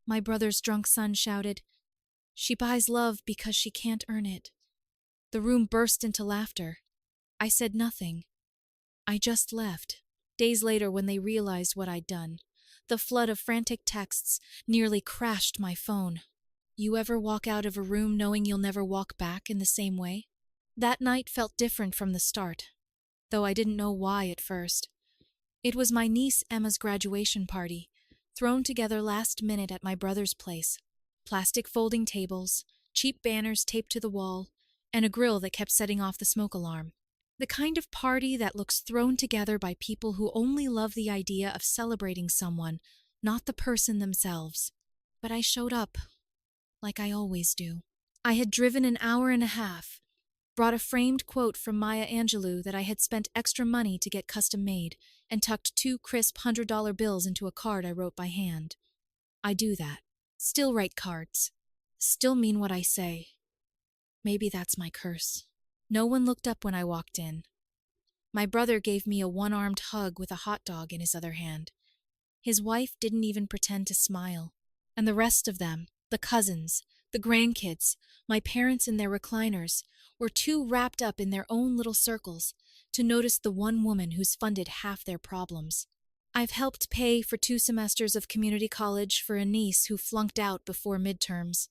My brother's drunk son shouted, "She buys love because she can't earn it." The room burst into laughter. I said nothing. I just left. Days later, when they realized what I'd done, the flood of frantic texts nearly crashed my phone. You ever walk out of a room knowing you'll never walk back in the same way? That night felt different from the start, though I didn't know why at first. It was my niece Emma's graduation party, thrown together last minute at my brother's place. Plastic folding tables, cheap banners taped to the wall, and a grill that kept setting off the smoke alarm. The kind of party that looks thrown together by people who only love the idea of celebrating someone, not the person themselves. But I showed up, like I always do. I had driven an hour and a half, brought a framed quote from Maya Angelou that I had spent extra money to get custom made, and tucked 2 crisp $100 bills into a card I wrote by hand. I do that. Still write cards. Still mean what I say. Maybe that's my curse. No one looked up when I walked in. My brother gave me a one-armed hug with a hot dog in his other hand. His wife didn't even pretend to smile. And the rest of them, the cousins, the grandkids, my parents in their recliners, were too wrapped up in their own little circles to notice the one woman who's funded half their problems. I've helped pay for 2 semesters of community college for a niece who flunked out before midterms.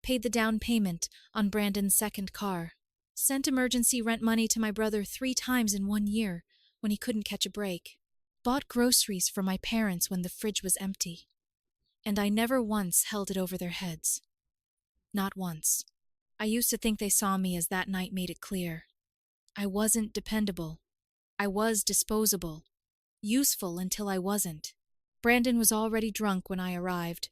Paid the down payment on Brandon's second car. Sent emergency rent money to my brother 3 times in 1 year when he couldn't catch a break. Bought groceries for my parents when the fridge was empty. And I never once held it over their heads. Not once. I used to think they saw me as that night made it clear. I wasn't dependable. I was disposable. Useful until I wasn't. Brandon was already drunk when I arrived.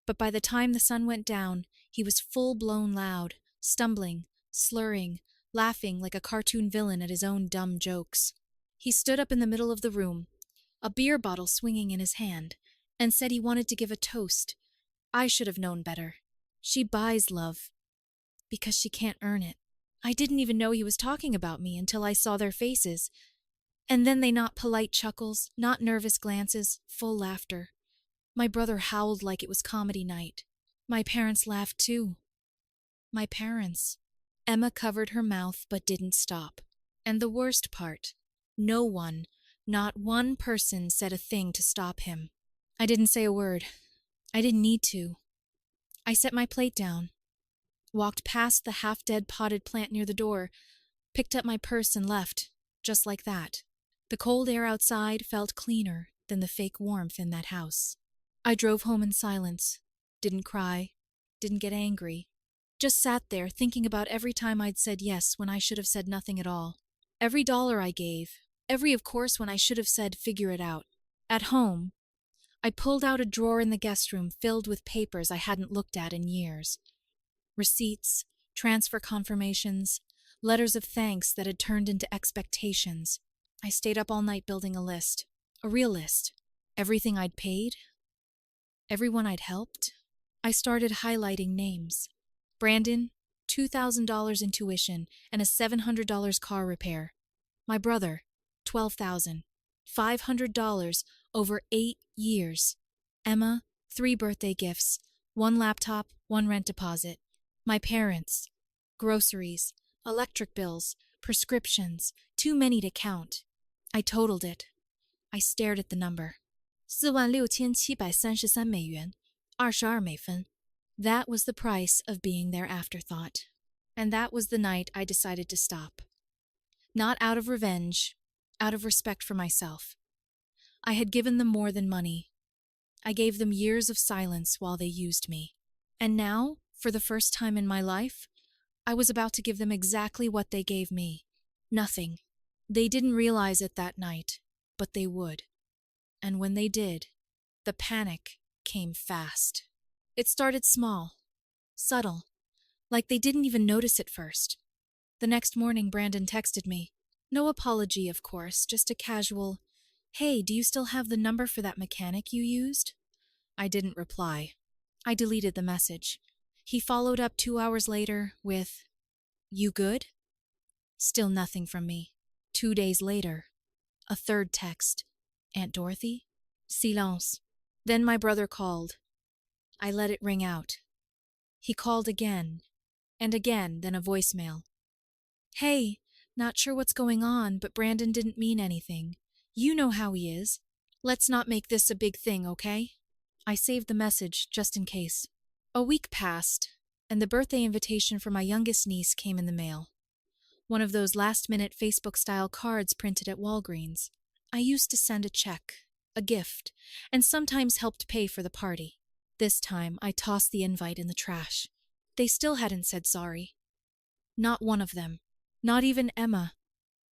But by the time the sun went down, he was full-blown loud, stumbling, slurring, laughing like a cartoon villain at his own dumb jokes. He stood up in the middle of the room, a beer bottle swinging in his hand, and said he wanted to give a toast. I should have known better. She buys love because she can't earn it. I didn't even know he was talking about me until I saw their faces. And then they not polite chuckles, not nervous glances, full laughter. My brother howled like it was comedy night. My parents laughed too. My parents. Emma covered her mouth but didn't stop. And the worst part, no one, not one person said a thing to stop him. I didn't say a word. I didn't need to. I set my plate down, walked past the half-dead potted plant near the door, picked up my purse and left, just like that. The cold air outside felt cleaner than the fake warmth in that house. I drove home in silence, didn't cry, didn't get angry. Just sat there thinking about every time I'd said yes when I should have said nothing at all. Every dollar I gave, every of course when I should have said figure it out. At home, I pulled out a drawer in the guest room filled with papers I hadn't looked at in years. Receipts, transfer confirmations, letters of thanks that had turned into expectations. I stayed up all night building a list. A real list. Everything I'd paid. Everyone I'd helped. I started highlighting names. Brandon, $2,000 in tuition and a $700 car repair. My brother, $12,000. $500 over 8 years. Emma, 3 birthday gifts, 1 laptop, 1 rent deposit. My parents, groceries, electric bills, prescriptions, too many to count. I totaled it. I stared at the number. 46,733美元, 22美分. That was the price of being their afterthought. And that was the night I decided to stop. Not out of revenge, out of respect for myself. I had given them more than money. I gave them years of silence while they used me. And now, for the first time in my life, I was about to give them exactly what they gave me. Nothing. They didn't realize it that night, but they would. And when they did, the panic came fast. It started small, subtle, like they didn't even notice it first. The next morning, Brandon texted me. No apology, of course, just a casual, "Hey, do you still have the number for that mechanic you used?" I didn't reply. I deleted the message. He followed up 2 hours later with, "You good?" Still nothing from me. 2 days later, a third text. "Aunt Dorothy?" Silence. Then my brother called. I let it ring out. He called again, and again, then a voicemail. Hey, not sure what's going on, but Brandon didn't mean anything. You know how he is. Let's not make this a big thing, okay? I saved the message just in case. A week passed, and the birthday invitation for my youngest niece came in the mail. One of those last-minute Facebook-style cards printed at Walgreens. I used to send a check, a gift, and sometimes helped pay for the party. This time, I tossed the invite in the trash. They still hadn't said sorry. Not one of them. Not even Emma,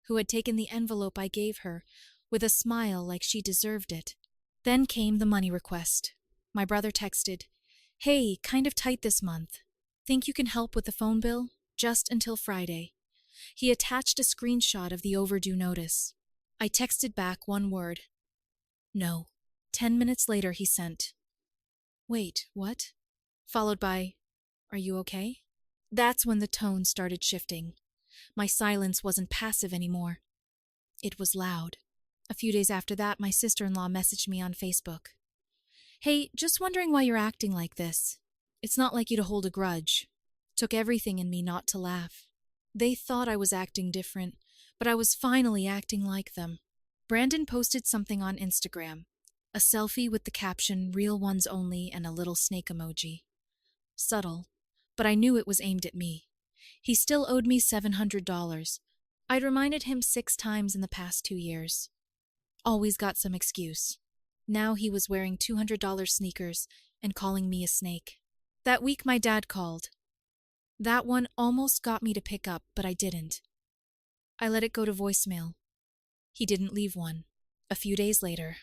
who had taken the envelope I gave her, with a smile like she deserved it. Then came the money request. My brother texted, "Hey, kind of tight this month. Think you can help with the phone bill? Just until Friday." He attached a screenshot of the overdue notice. I texted back one word. No. 10 minutes later he sent, "Wait, what?" Followed by, "Are you okay?" That's when the tone started shifting. My silence wasn't passive anymore. It was loud. A few days after that, my sister-in-law messaged me on Facebook. "Hey, just wondering why you're acting like this. It's not like you to hold a grudge." Took everything in me not to laugh. They thought I was acting different, but I was finally acting like them. Brandon posted something on Instagram. A selfie with the caption, "Real ones only," and a little snake emoji. Subtle, but I knew it was aimed at me. He still owed me $700. I'd reminded him 6 times in the past 2 years. Always got some excuse. Now he was wearing $200 sneakers and calling me a snake. That week my dad called. That one almost got me to pick up, but I didn't. I let it go to voicemail. He didn't leave one. A few days later,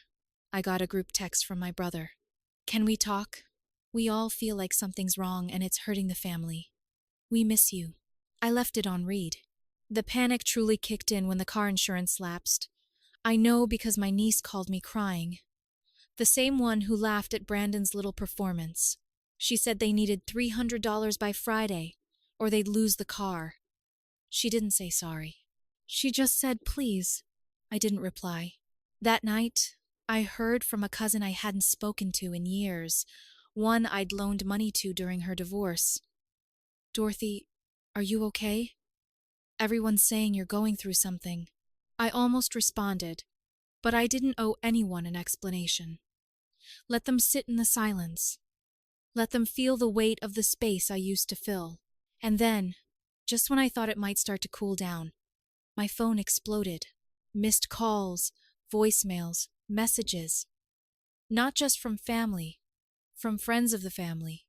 I got a group text from my brother. "Can we talk? We all feel like something's wrong and it's hurting the family. We miss you." I left it on read. The panic truly kicked in when the car insurance lapsed. I know because my niece called me crying. The same one who laughed at Brandon's little performance. She said they needed $300 by Friday, or they'd lose the car. She didn't say sorry. She just said, "Please." I didn't reply. That night, I heard from a cousin I hadn't spoken to in years, one I'd loaned money to during her divorce. "Dorothy, are you okay? Everyone's saying you're going through something." I almost responded, but I didn't owe anyone an explanation. Let them sit in the silence. Let them feel the weight of the space I used to fill. And then, just when I thought it might start to cool down, my phone exploded. Missed calls, voicemails, messages. Not just from family, from friends of the family,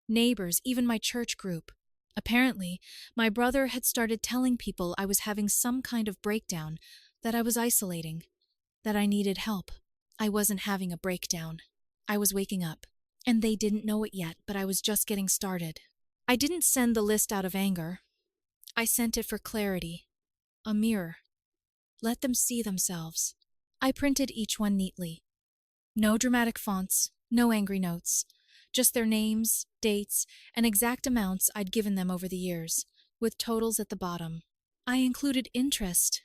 neighbors, even my church group. Apparently, my brother had started telling people I was having some kind of breakdown, that I was isolating, that I needed help. I wasn't having a breakdown. I was waking up. And they didn't know it yet, but I was just getting started. I didn't send the list out of anger. I sent it for clarity. A mirror. Let them see themselves. I printed each one neatly. No dramatic fonts, no angry notes. Just their names, dates, and exact amounts I'd given them over the years, with totals at the bottom. I included interest.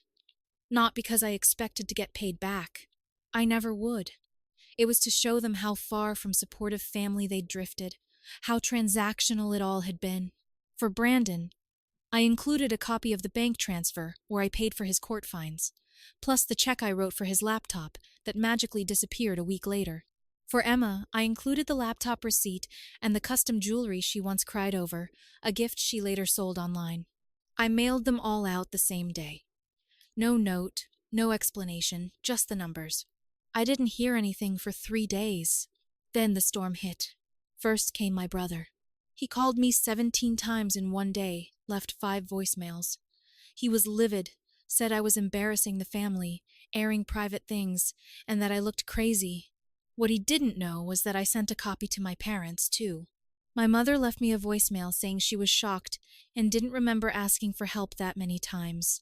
Not because I expected to get paid back. I never would. It was to show them how far from supportive family they'd drifted, how transactional it all had been. For Brandon, I included a copy of the bank transfer where I paid for his court fines, plus the check I wrote for his laptop that magically disappeared a week later. For Emma, I included the laptop receipt and the custom jewelry she once cried over, a gift she later sold online. I mailed them all out the same day. No note, no explanation, just the numbers. I didn't hear anything for 3 days. Then the storm hit. First came my brother. He called me 17 times in one day, left 5 voicemails. He was livid, said I was embarrassing the family, airing private things, and that I looked crazy. What he didn't know was that I sent a copy to my parents, too. My mother left me a voicemail saying she was shocked and didn't remember asking for help that many times.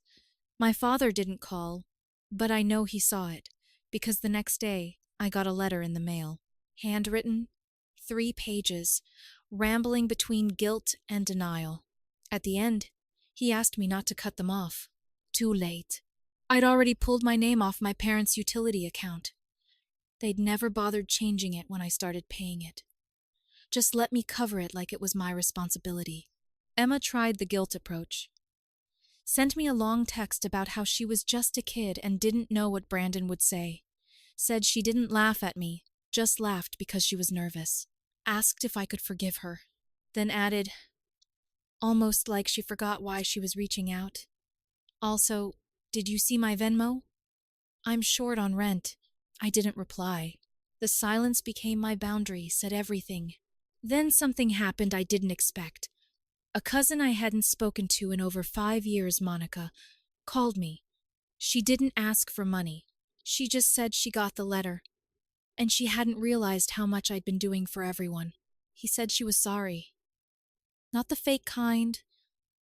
My father didn't call, but I know he saw it, because the next day I got a letter in the mail. Handwritten, 3 pages, rambling between guilt and denial. At the end, he asked me not to cut them off. Too late. I'd already pulled my name off my parents' utility account. They'd never bothered changing it when I started paying it. Just let me cover it like it was my responsibility. Emma tried the guilt approach. Sent me a long text about how she was just a kid and didn't know what Brandon would say. Said she didn't laugh at me, just laughed because she was nervous. Asked if I could forgive her. Then added, almost like she forgot why she was reaching out. Also, did you see my Venmo? I'm short on rent. I didn't reply. The silence became my boundary, said everything. Then something happened I didn't expect. A cousin I hadn't spoken to in over 5 years, Monica, called me. She didn't ask for money. She just said she got the letter. And she hadn't realized how much I'd been doing for everyone. He said she was sorry. Not the fake kind,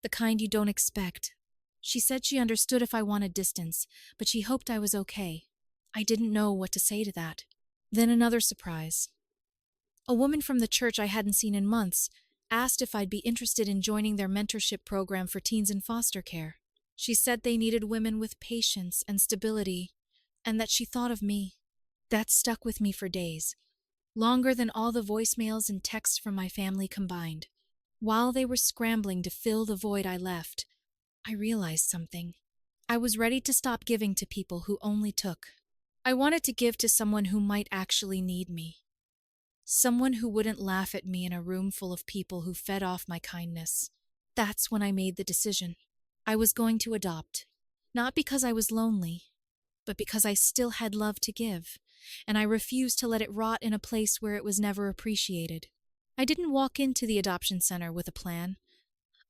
the kind you don't expect. She said she understood if I wanted distance, but she hoped I was okay. I didn't know what to say to that. Then another surprise. A woman from the church I hadn't seen in months asked if I'd be interested in joining their mentorship program for teens in foster care. She said they needed women with patience and stability, and that she thought of me. That stuck with me for days, longer than all the voicemails and texts from my family combined. While they were scrambling to fill the void I left, I realized something. I was ready to stop giving to people who only took. I wanted to give to someone who might actually need me. Someone who wouldn't laugh at me in a room full of people who fed off my kindness. That's when I made the decision. I was going to adopt. Not because I was lonely, but because I still had love to give, and I refused to let it rot in a place where it was never appreciated. I didn't walk into the adoption center with a plan.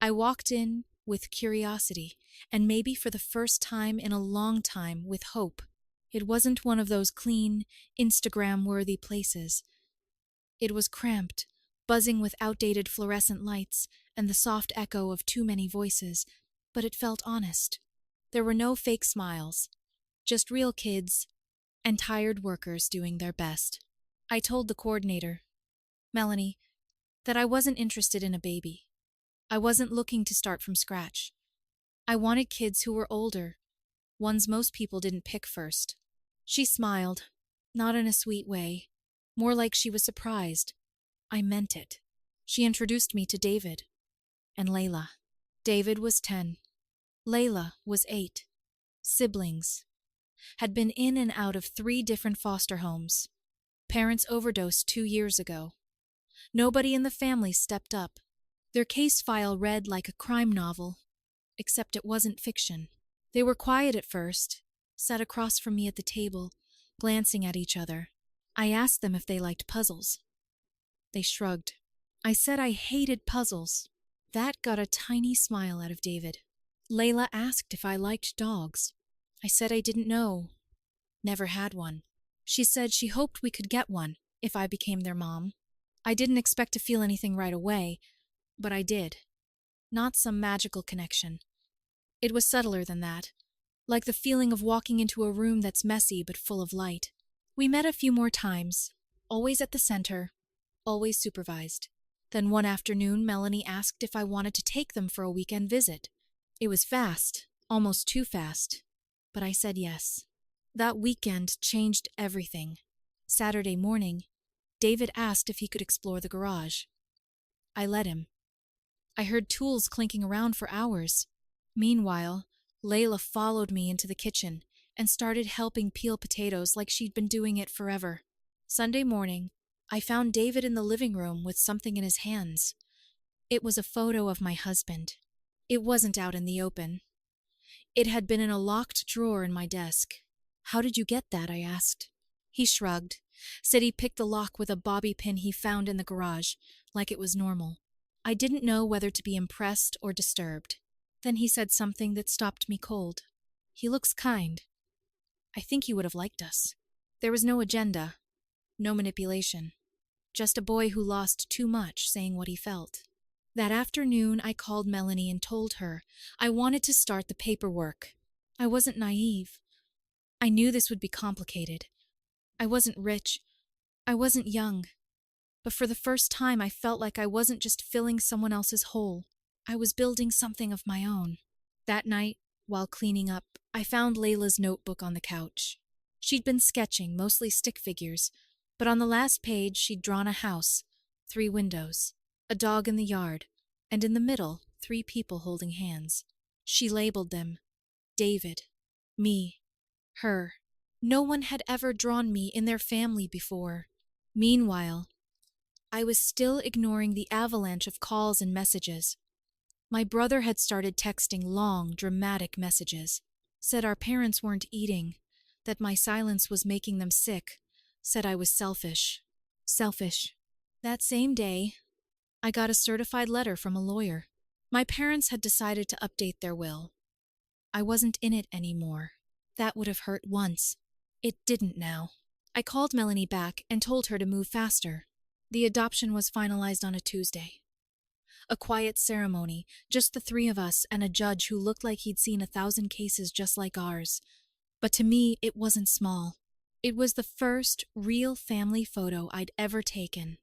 I walked in with curiosity, and maybe for the first time in a long time with hope. It wasn't one of those clean, Instagram-worthy places. It was cramped, buzzing with outdated fluorescent lights and the soft echo of too many voices, but it felt honest. There were no fake smiles, just real kids and tired workers doing their best. I told the coordinator, Melanie, that I wasn't interested in a baby. I wasn't looking to start from scratch. I wanted kids who were older, ones most people didn't pick first. She smiled, not in a sweet way, more like she was surprised. I meant it. She introduced me to David and Layla. David was 10. Layla was 8. Siblings. Had been in and out of 3 different foster homes. Parents overdosed 2 years ago. Nobody in the family stepped up. Their case file read like a crime novel, except it wasn't fiction. They were quiet at first, sat across from me at the table, glancing at each other. I asked them if they liked puzzles. They shrugged. I said I hated puzzles. That got a tiny smile out of David. Layla asked if I liked dogs. I said I didn't know. Never had one. She said she hoped we could get one if I became their mom. I didn't expect to feel anything right away, but I did. Not some magical connection. It was subtler than that, like the feeling of walking into a room that's messy but full of light. We met a few more times, always at the center, always supervised. Then one afternoon, Melanie asked if I wanted to take them for a weekend visit. It was fast, almost too fast, but I said yes. That weekend changed everything. Saturday morning, David asked if he could explore the garage. I let him. I heard tools clinking around for hours. Meanwhile, Layla followed me into the kitchen and started helping peel potatoes like she'd been doing it forever. Sunday morning, I found David in the living room with something in his hands. It was a photo of my husband. It wasn't out in the open. It had been in a locked drawer in my desk. How did you get that? I asked. He shrugged, said he picked the lock with a bobby pin he found in the garage, like it was normal. I didn't know whether to be impressed or disturbed. Then he said something that stopped me cold. He looks kind. I think he would have liked us. There was no agenda, no manipulation. Just a boy who lost too much saying what he felt. That afternoon, I called Melanie and told her I wanted to start the paperwork. I wasn't naive. I knew this would be complicated. I wasn't rich. I wasn't young. But for the first time, I felt like I wasn't just filling someone else's hole. I was building something of my own. That night, while cleaning up, I found Layla's notebook on the couch. She'd been sketching, mostly stick figures, but on the last page she'd drawn a house, 3 windows, a dog in the yard, and in the middle, 3 people holding hands. She labeled them David, me, her. No one had ever drawn me in their family before. Meanwhile, I was still ignoring the avalanche of calls and messages. My brother had started texting long, dramatic messages, said our parents weren't eating, that my silence was making them sick, said I was selfish. Selfish. That same day, I got a certified letter from a lawyer. My parents had decided to update their will. I wasn't in it anymore. That would have hurt once. It didn't now. I called Melanie back and told her to move faster. The adoption was finalized on a Tuesday. A quiet ceremony, just the 3 of us and a judge who looked like he'd seen 1,000 cases just like ours. But to me, it wasn't small. It was the first real family photo I'd ever taken,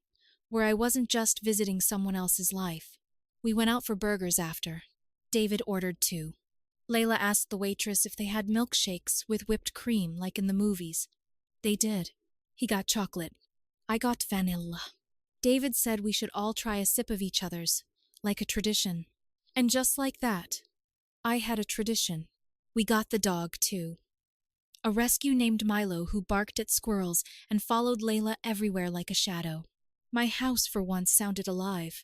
where I wasn't just visiting someone else's life. We went out for burgers after. David ordered 2. Layla asked the waitress if they had milkshakes with whipped cream like in the movies. They did. He got chocolate. I got vanilla. David said we should all try a sip of each other's, like a tradition. And just like that, I had a tradition. We got the dog, too. A rescue named Milo who barked at squirrels and followed Layla everywhere like a shadow. My house, for once, sounded alive.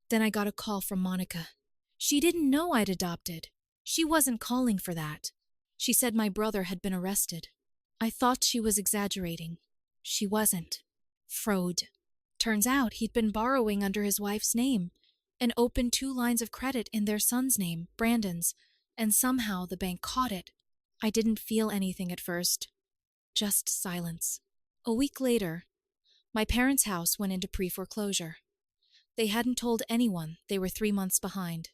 Then I got a call from Monica. She didn't know I'd adopted. She wasn't calling for that. She said my brother had been arrested. I thought she was exaggerating. She wasn't. Fraude. Turns out he'd been borrowing under his wife's name and opened 2 lines of credit in their son's name, Brandon's, and somehow the bank caught it. I didn't feel anything at first. Just silence. A week later, my parents' house went into pre-foreclosure. They hadn't told anyone they were 3 months behind.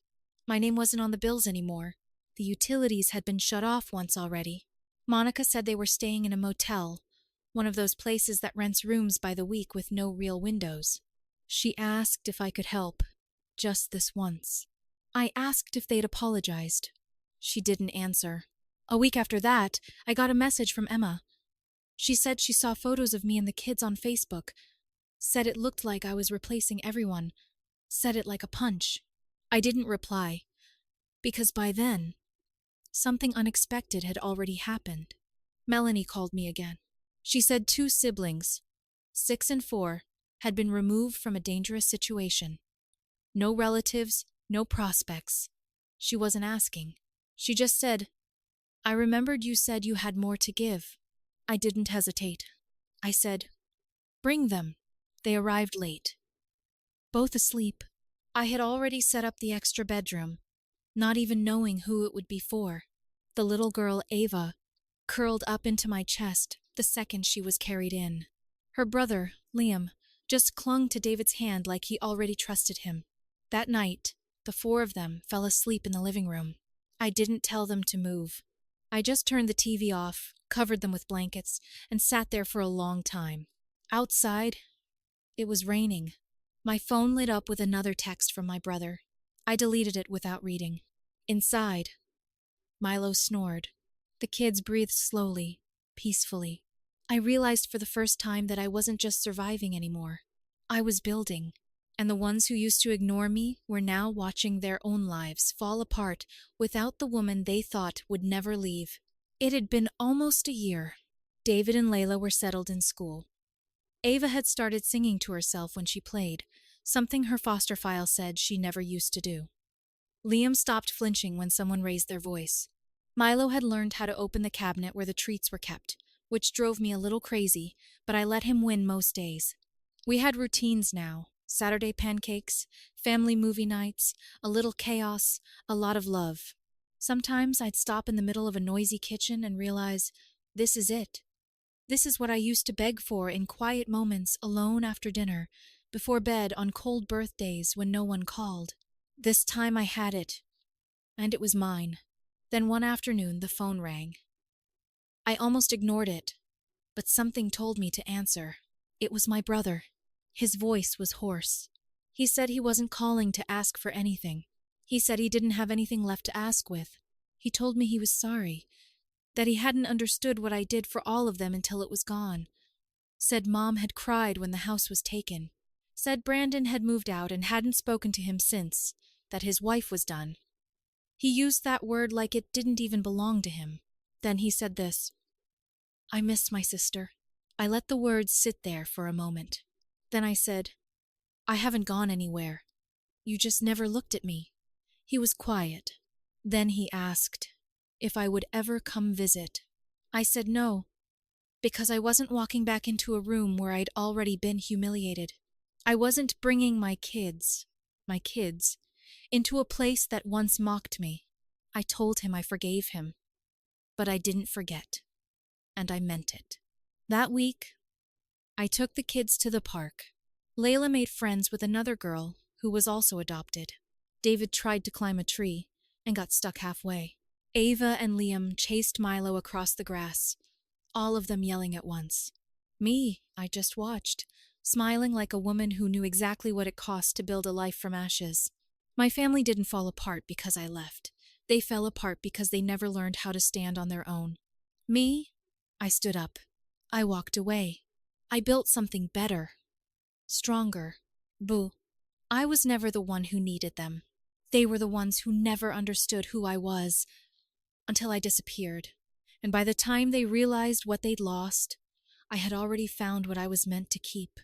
My name wasn't on the bills anymore. The utilities had been shut off once already. Monica said they were staying in a motel, one of those places that rents rooms by the week with no real windows. She asked if I could help, just this once. I asked if they'd apologized. She didn't answer. A week after that, I got a message from Emma. She said she saw photos of me and the kids on Facebook, said it looked like I was replacing everyone, said it like a punch. I didn't reply, because by then, something unexpected had already happened. Melanie called me again. She said 2 siblings, 6 and 4, had been removed from a dangerous situation. No relatives, no prospects. She wasn't asking. She just said, I remembered you said you had more to give. I didn't hesitate. I said, bring them. They arrived late. Both asleep. I had already set up the extra bedroom, not even knowing who it would be for. The little girl, Ava, curled up into my chest the second she was carried in. Her brother, Liam, just clung to David's hand like he already trusted him. That night, the 4 of them fell asleep in the living room. I didn't tell them to move. I just turned the TV off, covered them with blankets, and sat there for a long time. Outside, it was raining. My phone lit up with another text from my brother. I deleted it without reading. Inside, Milo snored. The kids breathed slowly, peacefully. I realized for the first time that I wasn't just surviving anymore. I was building, and the ones who used to ignore me were now watching their own lives fall apart without the woman they thought would never leave. It had been almost a year. David and Layla were settled in school. Ava had started singing to herself when she played, something her foster file said she never used to do. Liam stopped flinching when someone raised their voice. Milo had learned how to open the cabinet where the treats were kept, which drove me a little crazy, but I let him win most days. We had routines now. Saturday pancakes, family movie nights, a little chaos, a lot of love. Sometimes I'd stop in the middle of a noisy kitchen and realize, this is it. This is what I used to beg for in quiet moments alone after dinner, before bed on cold birthdays when no one called. This time I had it, and it was mine. Then one afternoon the phone rang. I almost ignored it, but something told me to answer. It was my brother. His voice was hoarse. He said he wasn't calling to ask for anything. He said he didn't have anything left to ask with. He told me he was sorry, that he hadn't understood what I did for all of them until it was gone. Said Mom had cried when the house was taken. Said Brandon had moved out and hadn't spoken to him since, that his wife was done. He used that word like it didn't even belong to him. Then he said this: I miss my sister. I let the words sit there for a moment. Then I said, I haven't gone anywhere. You just never looked at me. He was quiet. Then he asked if I would ever come visit. I said no, because I wasn't walking back into a room where I'd already been humiliated. I wasn't bringing my kids, into a place that once mocked me. I told him I forgave him, but I didn't forget, and I meant it. That week, I took the kids to the park. Layla made friends with another girl who was also adopted. David tried to climb a tree and got stuck halfway. Ava and Liam chased Milo across the grass, all of them yelling at once. Me, I just watched, smiling like a woman who knew exactly what it cost to build a life from ashes. My family didn't fall apart because I left. They fell apart because they never learned how to stand on their own. Me, I stood up. I walked away. I built something better, stronger. Boo. I was never the one who needed them. They were the ones who never understood who I was, until I disappeared. And by the time they realized what they'd lost, I had already found what I was meant to keep.